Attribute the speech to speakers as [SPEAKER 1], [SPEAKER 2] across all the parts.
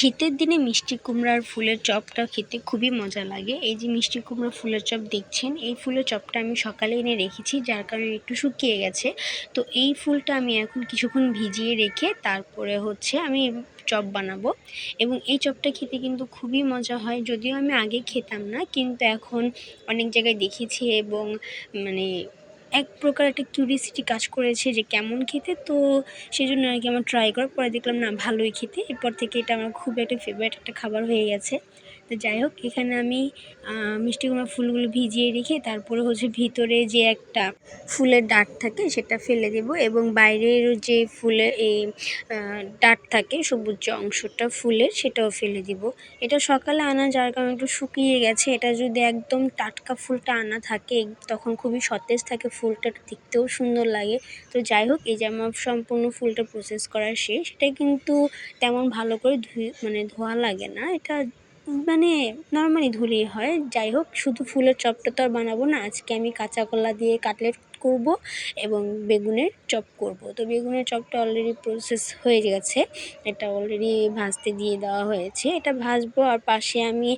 [SPEAKER 1] শীতের দিনে মিষ্টি কুমড়ার ফুলের চপটা খেতে খুবই মজা লাগে। এই যে মিষ্টি কুমড়া ফুলের চপ দেখছেন, এই ফুলের চপটা আমি সকালে এনে রেখেছি, যার কারণে একটু শুকিয়ে গেছে। তো এই ফুলটা আমি এখন কিছুক্ষণ ভিজিয়ে রেখে তারপরে আমি চপ বানাবো। এবং এই চপটা খেতে কিন্তু খুবই মজা হয়। যদিও আমি আগে খেতাম না, কিন্তু এখন অনেক জায়গায় দেখেছি এবং মানে এক প্রকার একটা কিউরিয়াসিটি কাজ করেছে যে কেমন খেতে। তো সেই জন্য আর কি আমার ট্রাই করার পরে দেখলাম না, ভালোই খেতে। এরপর থেকে এটা আমার খুব একটা ফেভারিট একটা খাবার হয়ে গেছে। তো যাই হোক, এখানে আমি মিষ্টি কুমড়া ফুলগুলো ভিজিয়ে রেখে তারপরে ভিতরে যে একটা ফুলের ডাঁট থাকে সেটা ফেলে দেব, এবং বাইরের যে ফুলের এই ডাঁট থাকে সবুজ যে অংশটা ফুলের, সেটাও ফেলে দিব। এটা সকালে আনা, যার কারণে একটু শুকিয়ে গেছে। এটা যদি একদম টাটকা ফুলটা আনা থাকে তখন খুবই সতেজ থাকে, ফুলটা দেখতেও সুন্দর লাগে। তো যাই হোক, এই যে আমার সম্পূর্ণ ফুলটা প্রসেস করা শেষ। এটা কিন্তু তেমন ভালো করে ধোয়া লাগে না, এটা নর্মালি ধুলেই হয়। যাই হোক, শুধু ফুলের চপটা তো আর বানাবো না, আজকে আমি কাঁচা কলা দিয়ে কাটলেট করব এবং বেগুনের চপ করব। তো বেগুনের চপটা অলরেডি প্রসেস হয়ে গেছে, এটা অলরেডি ভাজতে দিয়ে দেওয়া হয়েছে। এটা ভাজবো, আর পাশে আমি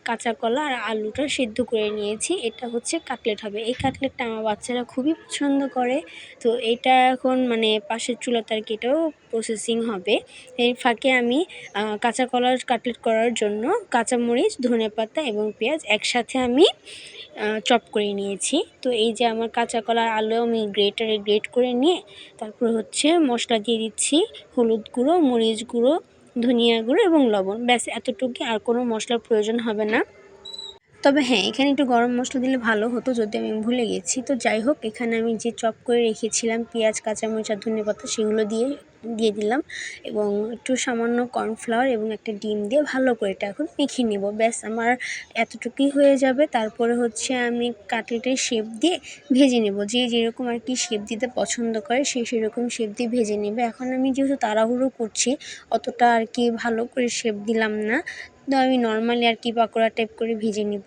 [SPEAKER 1] কাঁচা কলা আর আলুটা সিদ্ধ করে নিয়েছি। এটা কাটলেট হবে। এই কাটলেটটা আমার বাচ্চারা খুবই পছন্দ করে। তো এটা এখন পাশের চুলাতে আর কি এটাও প্রসেসিং হবে। এর ফাঁকে আমি কাঁচা কলার কাটলেট করার জন্য কাঁচামরিচ, ধনেপাতা এবং পেঁয়াজ একসাথে আমি চপ করে নিয়েছি। তো এই যে আমার কাঁচা কলার আলু আমি গ্রেটারে গ্রেট করে নিয়ে তারপর মশলা দিয়ে দিচ্ছি, হলুদ গুঁড়ো, মরিচ গুঁড়ো, ধনিয়া গুঁড়ো এবং লবণ। ব্যাস এতটুকুই, আর কোনো মশলার প্রয়োজন হবে না। তবে হ্যাঁ, এখানে একটু গরম মশলা দিলে ভালো হতো, যদি আমি ভুলে গেছি। তো যাই হোক, এখানে আমি যে চপ করে রেখেছিলাম পেঁয়াজ, কাঁচামরিচ আর ধনেপাতা, সেগুলো দিয়ে দিলাম, এবং একটু সামান্য কর্নফ্লাওয়ার এবং একটা ডিম দিয়ে ভালো করে এটা এখন মেখে নেব। ব্যাস আমার এতটুকুই হয়ে যাবে। তারপরে আমি কাটলেটের শেপ দিয়ে ভেজে নেব। যে যেরকম আর কি শেপ দিতে পছন্দ করে সে সেরকম শেপ দিয়ে ভেজে নেবে। এখন আমি যেহেতু তাড়াহুড়ো করছি, অতটা আর কি ভালো করে শেপ দিলাম না। তো আমি নর্মালি আর কি পাকোড়া টাইপ করে ভেজে নিব।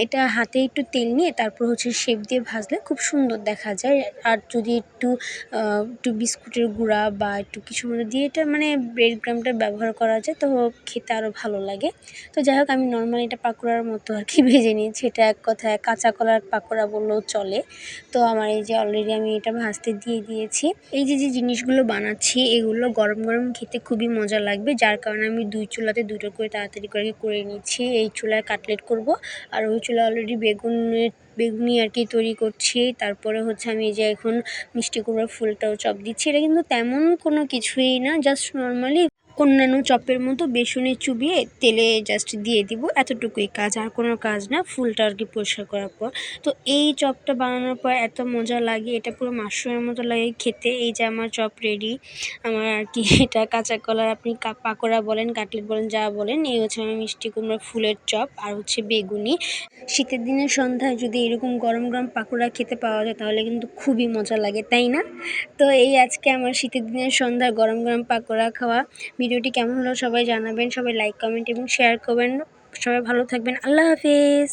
[SPEAKER 1] এটা হাতে একটু তেল নিয়ে তারপর শেপ দিয়ে ভাজলে খুব সুন্দর দেখা যায়। আর যদি একটু বিস্কুটের গুঁড়া বা একটু কিছু মধ্যে দিয়ে এটা ব্রেড ক্রাম্বটা ব্যবহার করা যায়, তো খেতে আরও ভালো লাগে। তো যাই হোক, আমি নর্মালি এটা পাকোড়ার মতো আর কি ভেজে নিয়েছি। এটা এক কথায় কাঁচা কলার পাকোড়া বললেও চলে। তো আমার এই যে অলরেডি আমি এটা ভাজতে দিয়ে দিয়েছি। এই যে জিনিসগুলো বানাচ্ছি, এগুলো গরম গরম খেতে খুবই মজা লাগবে, যার কারণে আমি দুই চুলাতে দুটো করে তাড়াতাড়ি করে নিচ্ছি। এই চুলায় কাটলেট করব, আর ওই চুলা অলরেডি বেগুনি আর কি তৈরি করছি। তারপরে আমি এই যে এখন মিষ্টি কুমড়ার ফুলটাও চপ দিচ্ছি। এটা কিন্তু তেমন কোনো কিছুই না, জাস্ট নর্মালি অন্যান্য চপের মতো বেসনে চুবিয়ে তেলে জাস্ট দিয়ে দিব, এতটুকুই কাজ, আর কোনো কাজ না। ফুলটা আর কি পরিষ্কার করার পর তো এই চপটা বানানোর পর এত মজা লাগে, এটা পুরো মাশরুমের মতো লাগে খেতে। এই যে আমার চপ রেডি। আমার আর কি এটা কাঁচা কলার, আপনি পাকোড়া বলেন, কাটলেট বলেন, যা বলেন। এই আমার মিষ্টি কুমড়া ফুলের চপ আর বেগুনি। শীতের দিনের সন্ধ্যায় যদি এরকম গরম গরম পাকোড়া খেতে পাওয়া যায় তাহলে কিন্তু খুবই মজা লাগে, তাই না? তো এই আজকে আমার শীতের দিনের সন্ধ্যায় গরম গরম পাকোড়া খাওয়া। ভিডিওটি কেমন হলো সবাই জানাবেন, সবাই লাইক, কমেন্ট এবং শেয়ার করবেন। সবাই ভালো থাকবেন। আল্লাহ হাফেজ।